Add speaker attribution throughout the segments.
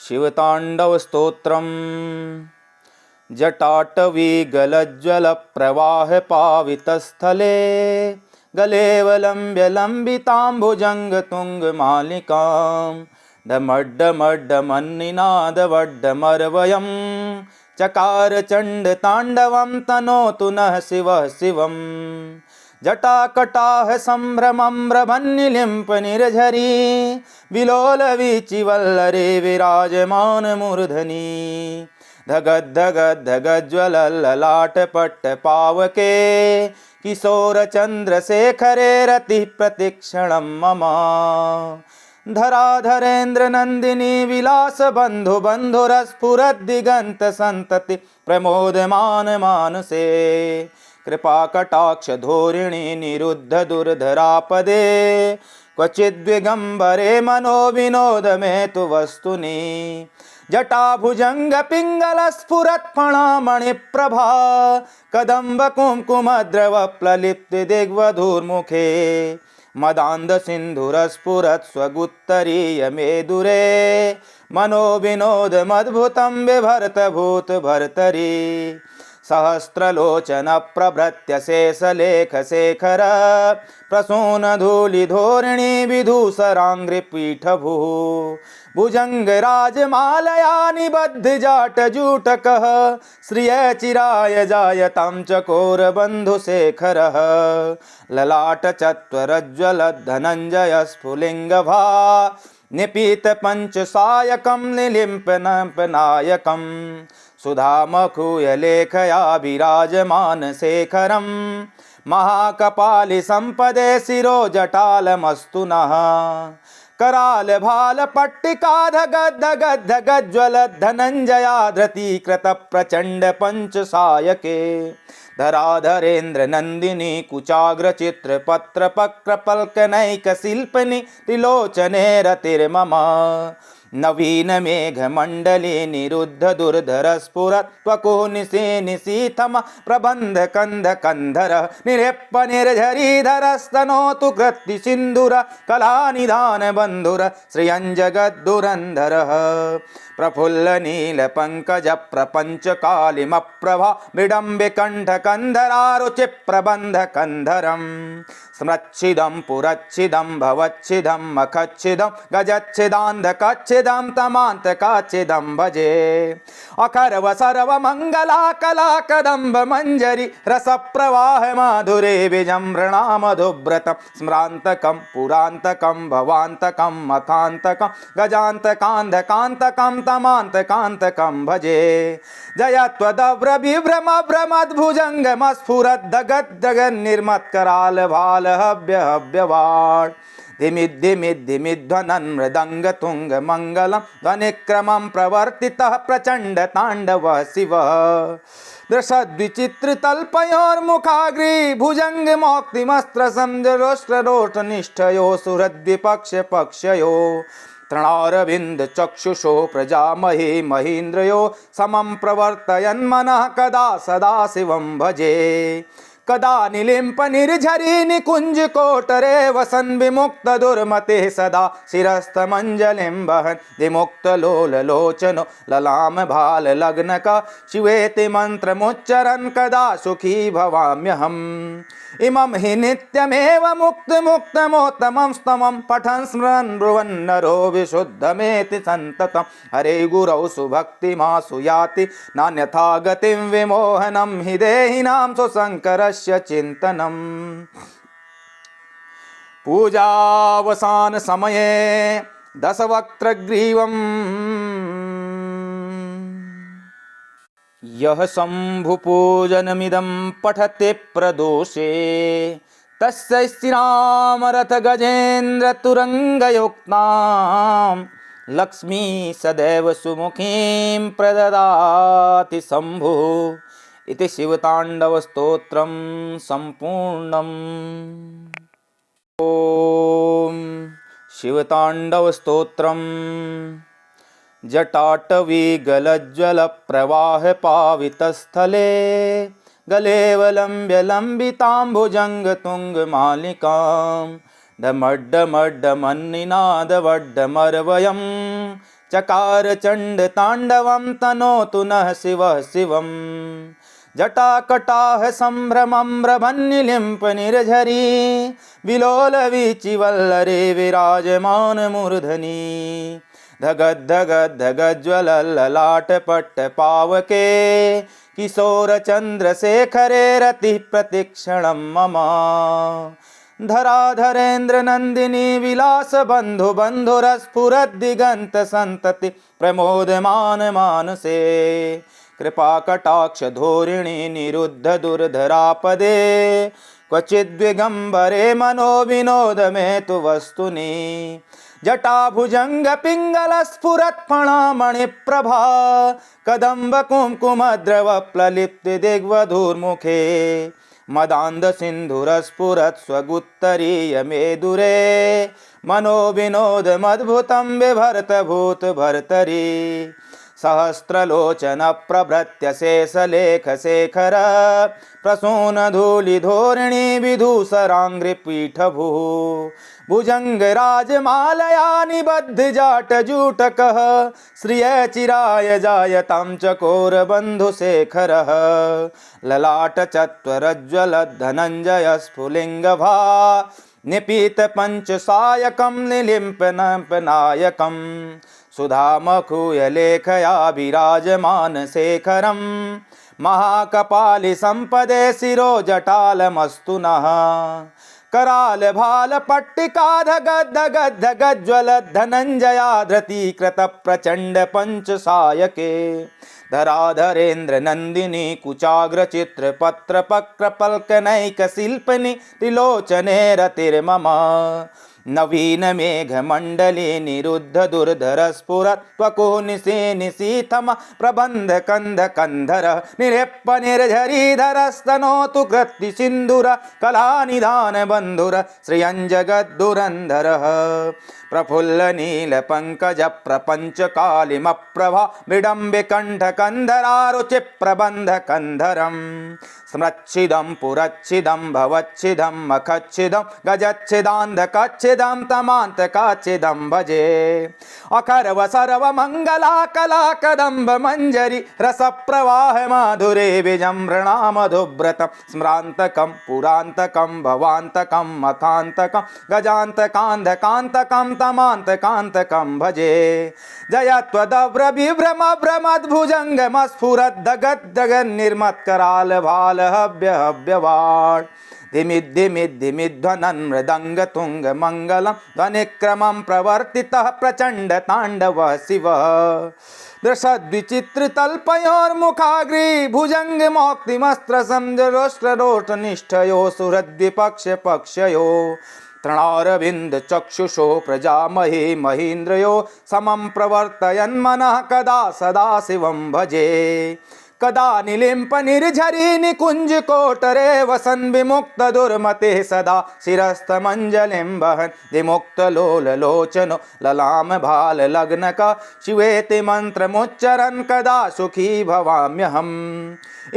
Speaker 1: शिवताण्डवस्तोत्रम् जटाटवीगलज्ज्वलप्रवाहपावितस्थले गलेवलम्ब्य लम्बिताम्बुजङ्गतुङ्गमालिकां डमड्डमड्डमन्निनादवड्डमर्वयं चकार चण्डताण्डवं तनोतु नः शिवः शिवम् जटाकटाह सम्भ्रमं प्रभन्निलिम्पनिर्झरी विलोलवीचिवल्लरे विराजमानमूर्धनि धगद्धगद्धगज्ज्वलल्ललाटपट्टपावके किशोरचन्द्रशेखरे रतिः प्रतिक्षणं मम धराधरेन्द्रनन्दिनी विलासबन्धुबन्धुरस्फुरद्दिगन्तसन्तति प्रमोदमान मानसे कृपाकटाक्षधोरिणी निरुद्ध दुर्धरापदे क्वचिद्विगम्बरे मनो विनोदमे तु वस्तुनि जटाभुजङ्गपिङ्गलस्फुरत्फणामणिप्रभा कदम्बकुङ्कुमद्रवप्ललिप्तिदिग्वधूर्मुखे मदान्धसिन्धुरस्फुरत् स्वगुत्तरीयमेदुरे मनो विनोदमद्भुतं बिभर्त भूतभर्तरि सहस्रलोचन प्रभृत्य शेषलेखशेखर प्रसूनधूलिधोरिणी विधूसराङ्घ्रिपीठभू भुजङ्गराजमालया निबद्धजाटजूटकः श्रियचिराय जायतां चकोरबन्धुशेखरः ललाटचत्वरज्ज्वलद्धनञ्जयस्फुलिङ्गभा निपीतपञ्चसायकं निलिम्पनायकं सुधामखूयलेखया विराजमानशेखरं महाकपालिसम्पदे शिरोजटालमस्तु नः करालभालपट्टिकाधगद्धगद्धगज्ज्वलद्धनञ्जयाधृतीकृतप्रचण्डपञ्चसायके धराधरेन्द्रनन्दिनी कुचाग्रचित्रपत्रपक्रपल्कनैकशिल्पनि त्रिलोचने रतिर्मम नवीनमेघमण्डले निरुद्ध दुर्धरस्फुरत् त्वकुनिशे निशीथम प्रबन्धकन्धकन्धर निरेप्प निर्झरीधरस्तनोतु कृत्तिसिन्धुर कलानिधानबन्धुर श्रियञ्जगद्दुरन्धरः प्रफुल्लनीलपङ्कजप्रपञ्चकालिमप्रभा विडम्बिकण्ठकन्धरारुचिप्रबन्धकन्धरम् स्मृच्छिदं पुरच्छिदं भवच्छिदं मखच्छिदं गजच्छिदान्धकच्छिदं तमान्तकाच्छिदं भजे अखर्व सर्वमङ्गला कलाकदम्ब मञ्जरी रसप्रवाह माधुरे विजृम्भणामधुव्रतं स्म्रान्तकं पुरान्तकं भवान्तकं मखान्तकं गजान्तकान्धकान्तकं तमान्तकान्तकं भजे जयत्वदव्रविभ्रमभ्रमद्भुजङ्गमस्फुरद्दगद्दगन्निर्मत्करालभालहव्यहव्यवाट् धिमिद्धिमिद्धिमिध्वनन् मृदङ्गतुङ्गमङ्गलं ध्वनिक्रमं प्रवर्तितः प्रचण्डताण्डवः शिवः दृशद्विचित्रतल्पयोर्मुखाग्रे भुजङ्गमौक्तिमस्त्रसंजरोष्ट्ररोष्टनिष्ठयो सुहृद्विपक्षपक्षयो तृणारविन्दचक्षुषो प्रजामहे महीन्द्रयो समं प्रवर्तयन्मनः कदा सदा शिवं भजे कदा निलिम्पनिर्झरी निकुञ्जकोटरे वसन् विमुक्तदुर्मतेः सदा शिरस्थमञ्जलिं वहन् विमुक्तलोललोचनो ललामभाललग्नका शिवेति मन्त्रमुच्चरन् कदा सुखी भवाम्यहम् इमं हि नित्यमेव मुक्तमुक्तमोत्तमं स्तमं पठन् स्मरन् ब्रुवन्नरो विशुद्धमेति सन्ततं हरे गुरौ सुभक्तिमासु याति नान्यथा गतिं विमोहनं हि देहिनां सुशङ्करस्य चिन्तनम् पूजावसान समये दशवक्त्रग्रीवम् यः शम्भुपूजनमिदं पठते प्रदोषे तस्य श्रीरामरथगजेन्द्रतुरङ्गयुक्तां लक्ष्मी सदैव सुमुखीं प्रददाति शम्भुः इति शिवताण्डवस्तोत्रं सम्पूर्णम्। ॐ शिवताण्डवस्तोत्रम् जटाटवीगलज्ज्वलप्रवाहपावितस्थले गलेवलम्ब्य लम्बिताम्बुजङ्गतुङ्गमालिकां डमड्डमड्डमन्निनादवड्डमर्वयं चकार चण्डताण्डवं तनोतु नः शिवः शिवम् जटाकटाह सम्भ्रमम्रभन्निलिम्प निर्झरी विलोलवीचिवल्लरे विराजमान मूर्धनि धगद्धगद्धगज्ज्वलल्ललाटपट्टपावके किशोरचन्द्रशेखरे रतिः प्रतिक्षणं मम धराधरेन्द्रनन्दिनी विलासबन्धु बन्धुरस्फुरद्दिगन्तसन्तति प्रमोदमान मानसे कृपाकटाक्षधोरिणी निरुद्ध दुर्धरापदे क्वचिद्विगम्बरे मनो विनोदमेतु वस्तुनि जटाभुजङ्गपिङ्गलस्फुरत्फणामणिप्रभा कदम्बकुङ्कुमद्रवप्ललिप्तिदिग्वधूर्मुखे मदान्धसिन्धुरस्फुरत् स्वगुत्तरीयमेदुरे मनो विनोदमद्भुतं बिभर्त भूतभर्तरि सहस्रलोचनप्रभृत्य शेषलेखशेखर प्रसूनधूलिधोरिणी विधूसराङ्घ्रिपीठभुः भुजङ्गराजमालया निबद्धजाटजूटकः श्रियचिराय जायतां चकोरबन्धुशेखरः ललाटचत्वरज्ज्वलद्धनञ्जयस्फुलिङ्गभा निपीतपञ्चसायकं निलिम्पनायकम् सुधामखूयलेखया विराजमानशेखरं महाकपालिसम्पदे शिरोजटालमस्तु नः करालभालपट्टिकाधगद्धगज्ज्वलद्धनञ्जयाधृतीकृतप्रचण्डपञ्चसायके धराधरेन्द्रनन्दिनी कुचाग्रचित्रपत्रपक्रपल्कनैकशिल्पिनि त्रिलोचने रतिर्मम नवीनमेघमण्डले निरुद्ध दुर्धरस्फुरत् त्वकुनिशे निशीथम प्रबन्धकन्धकन्धर निरेप्प निर्झरीधरस्तनोतु कृत्तिसिन्धुर कलानिधानबन्धुर श्रियञ्जगद्दुरन्धरः प्रफुल्लनीलपङ्कजप्रपञ्चकालिमप्रभा मृडम्बिकण्ठकन्धरारुचिप्रबन्धकन्धरं स्मृच्छिदं पुरच्छिदं भवच्छिदं मखच्छिदं गजच्छिदान्धकच्छिदं तमान्तकाच्छिदं भजे अखर्व सर्वमङ्गला कलाकदम्ब मञ्जरी रसप्रवाह माधुरे विजृम्भणामधुव्रतं स्म्रान्तकं पुरान्तकं भवान्तकं मखान्तकं गजान्तकान्धकान्तकं तमान्तकान्तकं भजे जयत्वदव्रविभ्रमभ्रमद्भुजङ्गमस्फुरद्दगद्दगन्निर्मत्करालभालहव्यहव्यवाट् धिमिद्धिमिद्धिमिध्वनन् मृदङ्गतुङ्गमङ्गलं ध्वनिक्रमं प्रवर्तितः प्रचण्डताण्डवः शिवः दृशद्विचित्रतल्पयोर्मुखाग्रे भुजङ्गमौक्तिमस्त्रसंजरोष्ट्ररोष्टनिष्ठयो सुहृद्विपक्षपक्षयो तृणारविन्दचक्षुषो प्रजामहे महीन्द्रयो समं प्रवर्तयन्मनः कदा सदा शिवं भजे कदा निलिम्प निर्झरी निकुञ्जकोटरे वसन् विमुक्तदुर्मतेः सदा शिरस्तमञ्जलिं वहन् विमुक्तलोललोचनो ललामभाललग्नक शिवेति मन्त्रमुच्चरन् कदा सुखी भवाम्यहम्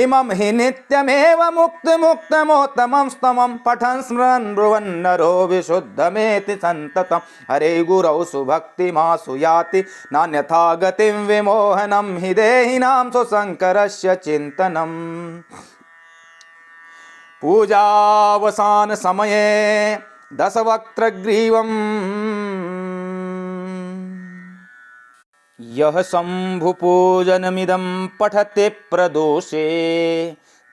Speaker 1: इमं हि नित्यमेव मुक्तमुक्तमोत्तमं स्तमं पठन् स्मरन् ब्रुवन्नरो विशुद्धमेति सन्ततं हरे गुरौ सुभक्तिमासु याति नान्यथा गतिं विमोहनं हि देहिनां सुशङ्करस्य चिन्तनम् पूजावसान समये दशवक्त्रग्रीवम् यः शम्भुपूजनमिदं पठते प्रदोषे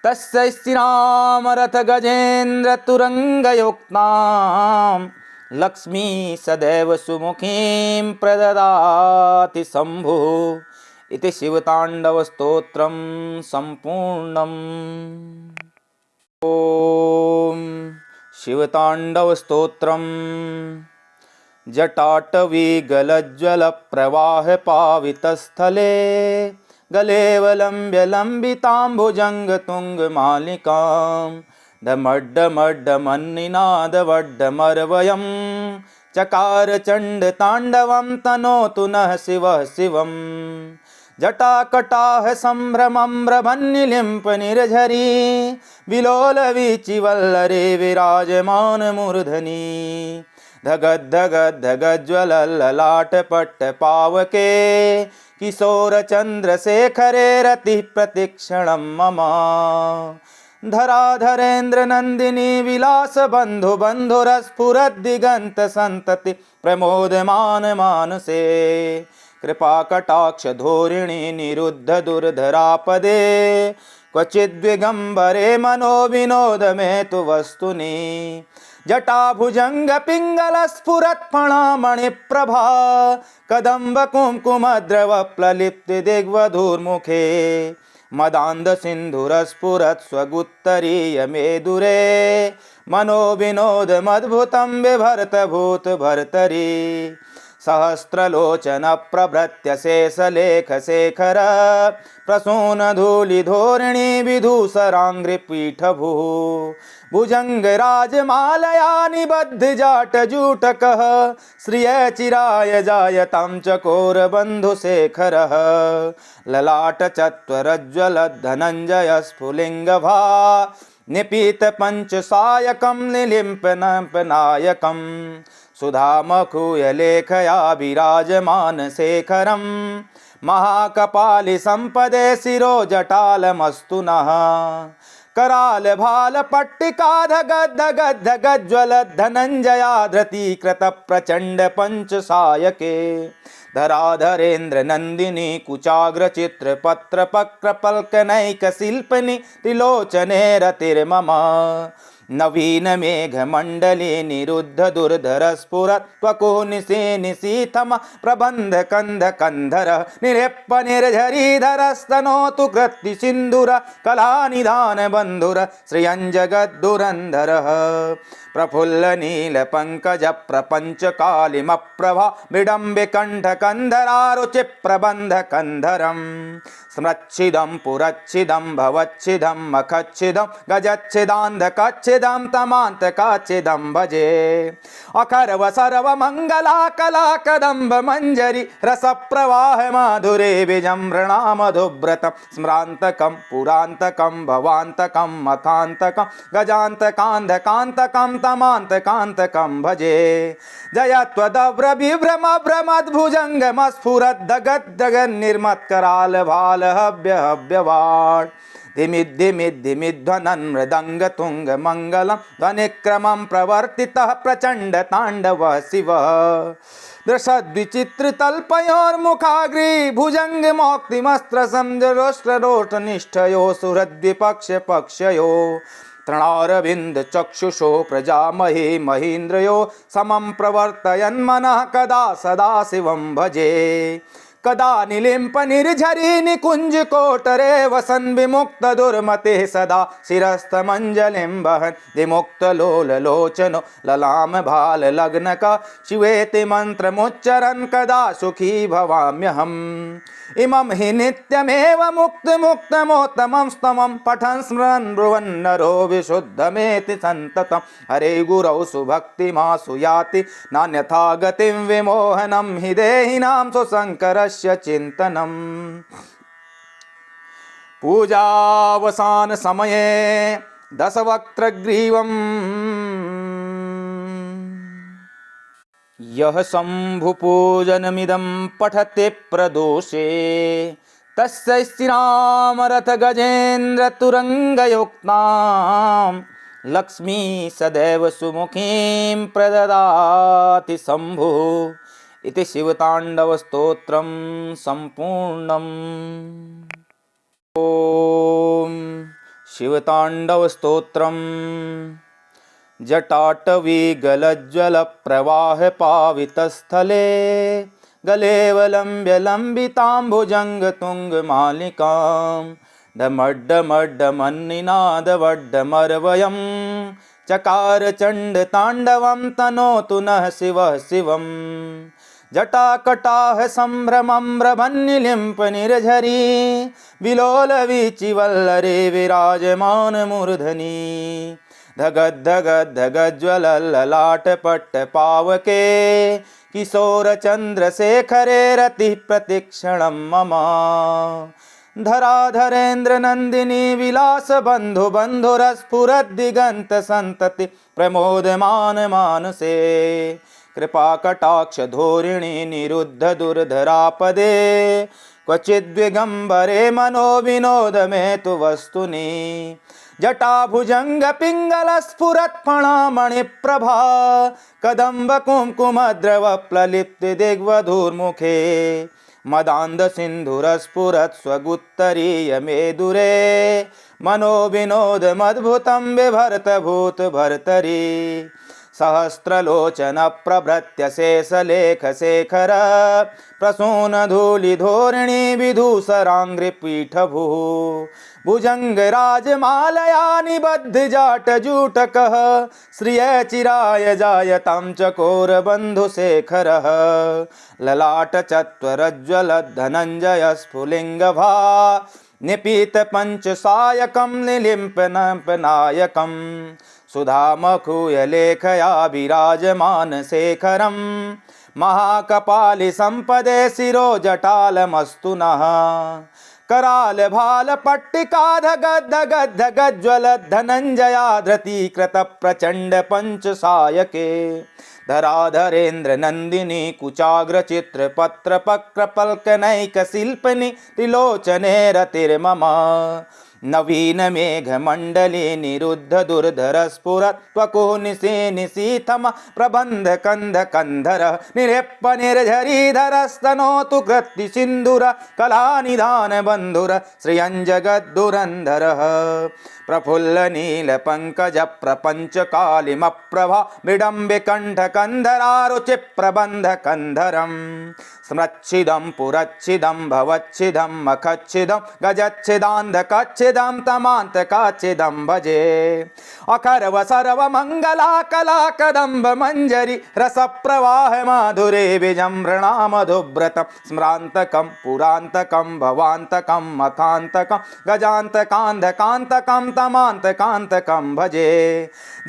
Speaker 1: तस्य श्रीरामरथगजेन्द्रतुरङ्गयुक्तां लक्ष्मी सदैव सुमुखीं प्रददाति शम्भुः इति शिवताण्डवस्तोत्रं सम्पूर्णम्। ॐ शिवताण्डवस्तोत्रम् जटाटवीगलज्ज्वलप्रवाहपावितस्थले गलेवलम्ब्य लम्बिताम्बुजङ्गतुङ्गमालिकां डमड्डमड्डमन्निनादवड्डमर्वयं चकार चण्डताण्डवं तनोतु नः शिवः शिवम् जटाकटाह सम्भ्रमम्रभन्निलिम्प निर्झरी विलोलवीचिवल्लरे विराजमान मूर्धनि धगद्धगद्धगज्ज्वलल्ललाटपट्टपावके किशोरचन्द्रशेखरे रतिः प्रतिक्षणं मम धराधरेन्द्र नन्दिनी विलास बन्धु बन्धुरस्फुरद्दिगन्त सन्तति प्रमोदमान मानसे कृपा कटाक्ष धोरिणी निरुद्ध दुर्धरापदे क्वचिद्विगम्बरे मनो विनोद मे तु वस्तुनि जटाभुजंग पिंगल स्फुरत् फणामणिप्रभा कदम्ब कुङ्कुमद्रव प्ललिप्त दिग्वधूर्मुखे मदान्ध सिन्धुरस्फुरत् स्वगुत्तरीय मेदुरे मनो विनोदमद्भुतं बिभर्त भूत भर्तरि सहस्रलोचन प्रभृत्य शेषलेख शेखर प्रसून धूलि धोरिणी विधूसराङ्घ्रिपीठभू भुजंग राजमालया निबद्ध जाट जूटकः श्रिय चिराय जायतां चकोर बन्धुशेखरः ललाट चत्वरज्ज्वल धनञ्जय स्फुलिङ्गभा निपीत पंचसायकं निलिम्पनायकं सुधामखूयलेखया विराजमान शेखरं महाकपालि संपदे शिरो जटालमस्तु नः कराल भाल पट्टिका धगद्धगद्धगज्ज्वल धनञ्जया धृतीकृत प्रचण्ड पंचसायके धराधरेन्द्र नन्दिनी कुचाग्र चित्र पत्र पक्र पल्कनैक शिल्पनि त्रिलोचने रतिर्मम नवीन मेघ मंडले निरुद्ध दुर्धर स्फुरत् त्वको निशीथम प्रबंध कंध कंधर निरेप्प निर्झरीधरस्तनोतु कृत्ति सिंधुर कलानिधान बंधुर श्रियंजगद्दुरंधरः प्रफुल्ल नील पंकज प्रपंच कालिम प्रभा विडम्बि कंठ कंधरारुचि प्रबंध कंधरम स्मृच्छिदं पुरच्छिदं भवच्छिदं मखच्छिदं गजच्छिदान्धकच्छिदं तमान्तकाच्छिदं भजे अखर्व सर्व मंगला कला कदम्ब मंजरी रस प्रवाह माधुरे विजृंभणा मधुव्रतं स्म्रान्तकं पुरान्तकं भवान्तकं मखान्तकं गजान्तकान्धकान्तकं तमान्तकान्तकं भजे जयत्वदव्र विभ्रम भ्रमद्भुजङ्गमस्फुरद्दगद्दगन्निर्मत्कराल भाल हव्य हव्यवाट् धिमिद्धिमिद्धिमिध्वनन् मृदङ्ग तुङ्ग मङ्गलं ध्वनिक्रमं प्रवर्तितः प्रचण्ड ताण्डवः शिवः दृशद्विचित्रतल्पयोर्मुखाग्रे भुजङ्ग मौक्तिमस्त्र समजरोष्ट्ररोष्टनिष्ठयो सुहृद्विपक्ष पक्षयो तृणारविन्द चक्षुषो प्रजामहे महीन्द्रयो समं प्रवर्तयन् मनः कदा सदा शिवं भजे कदा निलिम्प निर्झरी निकुंज कोटरे वसन विमुक्त दुर्मते सदा शिरस्तमंजलिं वहन् विमुक्त लोल लोचनो ललाम भाल लग्न का शिवेति मंत्रमुच्चरन् कदा सुखी भवाम्यहम् इमं हि नित्यमेव मुक्त मुक्तमोत्तमं स्तमं पठन् स्मरन् ब्रुवन् नरो विशुद्धमेति सन्ततं हरे गुरौ सुभक्तिमासु याति नान्यथा गतिं विमोहनं हि देहिनां सुशङ्करस्य चिन्तनम् पूजावसान समये दशवक्त्रग्रीवम् यः शम्भुपूजनमिदं पठते प्रदोषे तस्य श्रीरामरथ गजेन्द्र तुरङ्गयुक्तां लक्ष्मी सदैव सुमुखीं प्रददाति शम्भुः इति शिवताण्डवस्तोत्रं सम्पूर्णम्। ॐ शिवताण्डवस्तोत्रम् जटाटवी गलज्ज्वल प्रवाह पावितस्थले गलेवलम्ब्य लम्बिताम्बुजङ्ग तुङ्गमालिकां डमड्डमड्डमन्निनादवड्डमर्वयं चकार चण्डताण्डवं तनोतु नः शिवः शिवं जटाकटाह सम्भ्रमं प्रभन्निलिम्प निर्झरी विलोलवीचिवल्लरे विराजमान मूर्धनि धगद्धगद्धगज्ज्वलल्ललाटपट्टपावके किशोरचन्द्रशेखरे रतिः प्रतिक्षणं मम धराधरेन्द्र नंदिनी विलास बंधु बंधुरस्फुरद्दिगंत संतति प्रमोदमान मानसे कृपा कटाक्ष धोरिणी निरुद्ध दुर्धरापदे क्वचिद्विगंबरे मनो विनोद में तु वस्तुनि जटा भुजंग पिंगल स्फुरत् फणामणि प्रभा कदम्ब कुमकुम द्रव प्ललिप्त दिग्वधूर्मुखे मदांध सिंधुरस्फुरत् स्वगुत्तरीय मेदुरे मनो विनोद मद्भुतं बिभर्त भूत भर्तरी सहस्रलोचन प्रभृत्य शेषलेख शेखर प्रसून धूलि धोरिणी विधूसरांग्रि पीठभू भुजंग राजमालया निबद्ध जाट जूटकः श्रिय चिराय जायतां चकोर बंधु शेखरः ललाट चत्वरज्ज्वल धनंजय स्फुलिंगभा निपीत पंच सायकं निलिम्पनायकं सुधामखूय लेखया विराजमान शेखरं महाकपालि संपदे शिरो जटालमस्तु नः कराल भाल पट्टिका धगद् धगद् धगज्ज्वल धनंजयाधृतीकृत प्रचंड पंच सायके धराधरेन्द्र नंदिनी कुचाग्र चित्र पत्र पक्र पल्कनैक शिल्पनि त्रिलोचने रतिर्मम नवीन मेघ मंडली निरुद्ध दुर्धर स्फुरत् त्वको निशे निशीथम प्रबंध कंध कंधर निरेप्प निर्झरीधर स्तनोतु कृत्ति सिंधुर कला निधान बंधुर श्रियंजगद्दुरंधर प्रफुल्ल नील पंकज प्रपंच कालिम प्रभा विडम्बि कंठ कंधरारुचि प्रबंध कंधरम स्मृच्छिदं पुरच्छिदं भवच्छिदं मखच्छिदं गजच्छिदान्धकच्छिदं तमान्तकाच्छिदं भजे अकर्व सर्व मंगला कला कदम्ब मंजरी रस प्रवाह माधुरे विजृंभणा मधुव्रतं स्मरान्तकं पुरान्तकं भवान्तकं मखान्तकं गजान्तकान्धकान्तकं तमान्तकान्तकं भजे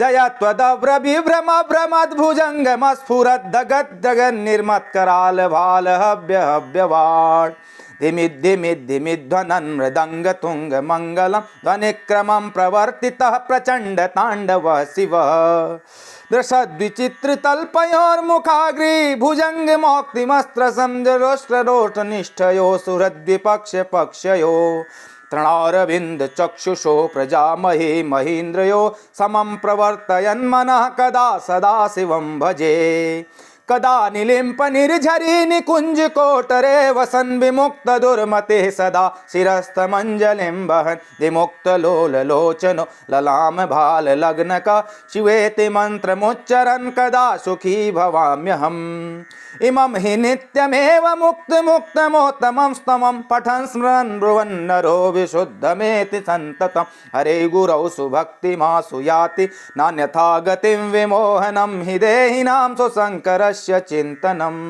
Speaker 1: जयत्वदव्र विभ्रम भ्रमद्भुजङ्गमस्फुरद्दगद्दगन्निर्मत्कराल भाल हव्य हव्यवाट् धिमिद्धिमिद्धिमिध्वनन् मृदङ्ग तुङ्ग मङ्गलं ध्वनिक्रमं प्रवर्तितः प्रचण्ड ताण्डवः शिवः दृशद्विचित्र तल्पयोर्मुखाग्रे भुजंग मौक्तिमस्त्र समजरोष्ट्र रोष्टनिष्ठयो सुहृद्विपक्ष पक्षयो तृणारविंद चक्षुषो प्रजामहे महीन्द्रयो समं प्रवर्तयन् मनः कदा सदा शिवं भजे कदा निलिम्प निर्झरी निकुंज कोटरे वसन विमुक्त दुर्मते सदा शिरस्तमंजलिं वहन् विमुक्त लोल लोचनो ललाम भाल लग्न का शिवेति मंत्रमुच्चरन् कदा सुखी भवाम्यहम् इमं हि नित्यमेव मुक्त मुक्तमोत्तमं स्तमं पठन् स्मरन् ब्रुवन् नरो विशुद्धमेति सन्ततं हरे गुरौ सुभक्तिमासु याति नान्यथा गतिं विमोहनं हि देहिनां सुशङ्करस्य चिन्तनम्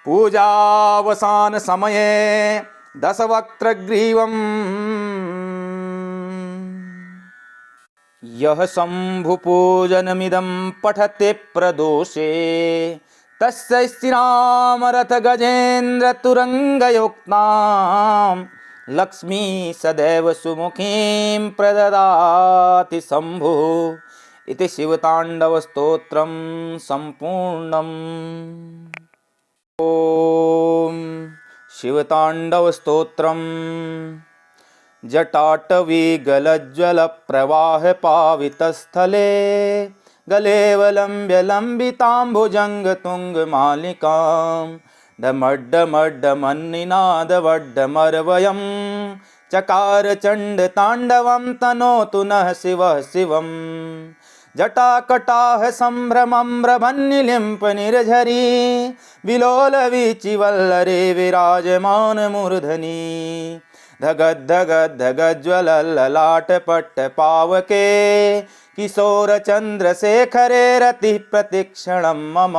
Speaker 1: पूजावसान समये दशवक्त्रग्रीवम् यः शम्भुपूजनमिदं पठते प्रदोषे तस्य श्रीरामरथ गजेन्द्र तुरङ्गयुक्तां लक्ष्मी सदैव सुमुखीं प्रददाति शम्भुः इति शिवताण्डवस्तोत्रं सम्पूर्णम्। ॐ शिवताण्डवस्तोत्रम् जटाटवी गलज्ज्वल प्रवाह पावितस्थले गलेवलम्ब्य लम्बिताम्बुजंग तुंग मालिकां डमड्डमड्डमन्निनादवड्डमर्वयं चकार चंड तांडवं तनोतु नः शिवः शिवं जटाकटाह संभ्रमं भ्रमन्निलिम्प निर्झरी विलोल वीचिवल्लरे विराजमान मूर्धनि धगद् धगद् धगज्ज्वल ललाट पट्ट पावके किशोर चंद्रशेखरे रति प्रतिक्षणं मम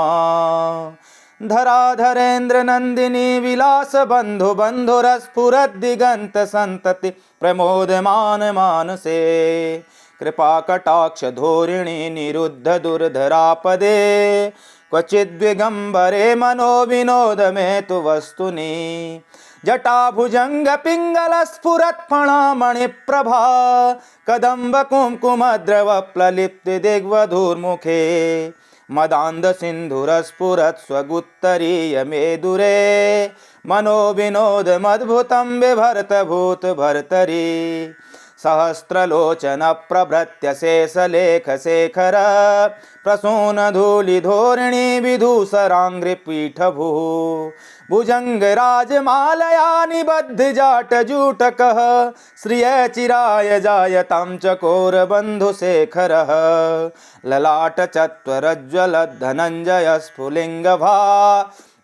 Speaker 1: धराधरेन्द्र नंदिनी विलास बंधु बंधुरस्फुरद्दिगंत संतति प्रमोदमान मानसे कृपा कटाक्ष धोरिणी निरुद्ध दुर्धरापदे क्वचिद्विगंबरे मनो विनोद में तु वस्तुनि जटाभुजंग पिंगल स्फुरत् फणामणिप्रभा कदम्ब कुंकुमद्रव प्रलिप्त दिग्वधूर्मुखे मदान्ध सिन्धुरस्फुरत् स्वगुत्तरीय मेदुरे मनोविनोदमद्भुतं बिभर्त भूत भर्तरी सहस्रलोचन प्रभृत्य शेषलेख शेखर प्रसून धूलिधोरिणी विधूसराङ्घ्रिपीठभू भुजङ्गराजमालया निबद्ध जाटजूटकः श्रिय चिराय जायतां चकोरबन्धुशेखरः ललाटचत्वरज्ज्वलद्धनञ्जय स्फुलिङ्गभा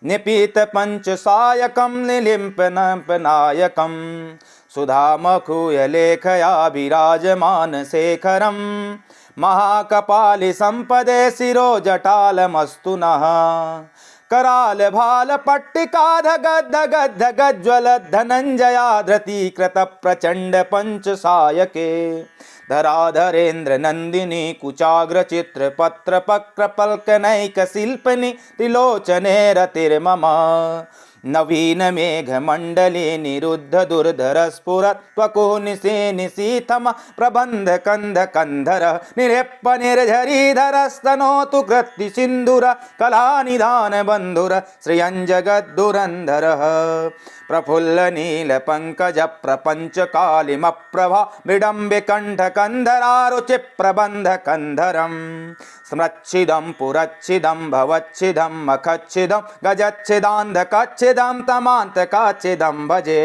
Speaker 1: निपीतपञ्चसायकं निलिम्पनायकम् सुधामखूयलेखया विराजमानशेखरं महाकपालि सम्पदे शिरोजटालमस्तु नः करालभालपट्टिकाधगद्धगज्ज्वलद्धनञ्जयाधृतीकृतप्रचण्डपञ्चसायके धराधरेन्द्रनन्दिनी कुचाग्रचित्रपत्रपक्रपल्कनैकशिल्पिनि त्रिलोचने रतिर्मम नवीन मेघमण्डले निरुद्ध दुर्धर स्फुरत् त्वकुः निशीथम प्रबन्ध कंध कंधर निरेप्प निर्झरीधरस्तनोतु कृत्ति सिन्धुर कलानिधान बन्धुर श्रियञ्जगद्दुरन्धरः प्रफुल्ल नील पंकज प्रपंच कालिमप्रभा मृडम्बि कंठ कंधरारुचि प्रबंध कंधरम स्मृच्छिदं पुरच्छिदं भवच्छिदं मखच्छिदं गजच्छिदान्धकच्छिदं तमान्तकाच्छिदं भजे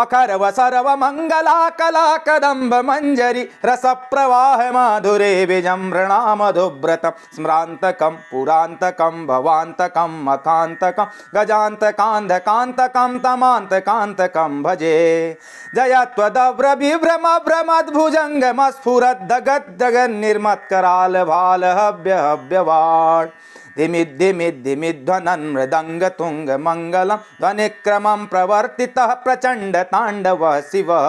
Speaker 1: अखर्व सर्व मंगला कला कदम्ब मंजरी रस प्रवाह माधुरे विजम्रणा मधुव्रतं स्म्रान्तकं पुरान्तकं भवान्तकं मखान्तकं गजान्तकान्धकान्तकं तमान्तकान्तकं भजे जयत्वदव्र विभ्रम भ्रमद्भुजङ्गमस्फुरद्दगद्दगन्निर्मत्कराल भाल हव्य हव्यवाट् धिमिद्धिमिद्धिमिध्वनन् मृदङ्ग तुङ्ग मङ्गलं ध्वनिक्रमं प्रवर्तितः प्रचण्ड ताण्डवः शिवः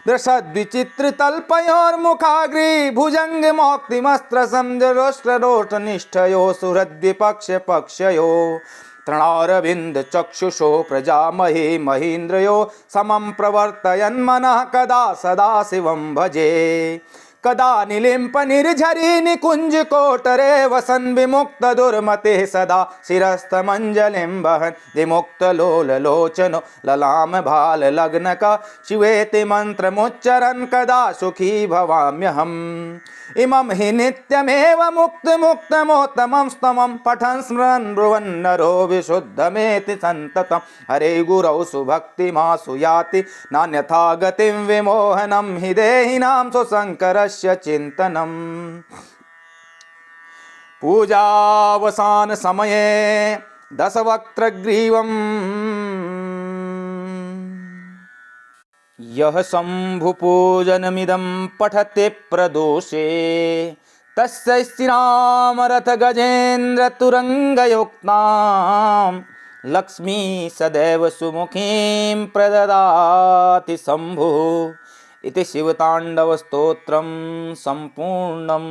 Speaker 1: दृशद्विचित्रतल्पयोर्मुखाग्रे भुजङ्ग मौक्तिमस्त्रसंजरोष्ट्ररोष्टनिष्ठयो सुहृद्विपक्षपक्षयो तृणारविन्द चक्षुषो प्रजामहे महीन्द्रयो समं प्रवर्तयन्मनः कदा सदा शिवं भजे कदा निलिम्प निर्झरी निकुंज कोटरे वसन विमुक्त दुर्मते सदा शिरस्तमंजलिं वहन् विमुक्त लोल लोचनो ललाम भाल लग्न का शिवेति मंत्रमुच्चरन् कदा सुखी भवाम्यहम् इमं हि नित्यमेव मुक्त मुक्तमोत्तमं स्तमं पठन् स्मरन् ब्रुवन् नरो विशुद्धमेति सन्ततं हरे गुरौ सुभक्तिमासु याति नान्यथा गतिं विमोहनं हि देहिनां सुशङ्करस्य चिन्तनम् पूजावसान समये दशवक्त्रग्रीवम् यः शम्भुपूजनमिदं पठते प्रदोषे तस्य श्रीरामरथ गजेन्द्र तुरङ्गयुक्तां लक्ष्मी सदैव सुमुखीं प्रददाति शम्भुः इति शिवताण्डवस्तोत्रं सम्पूर्णम्।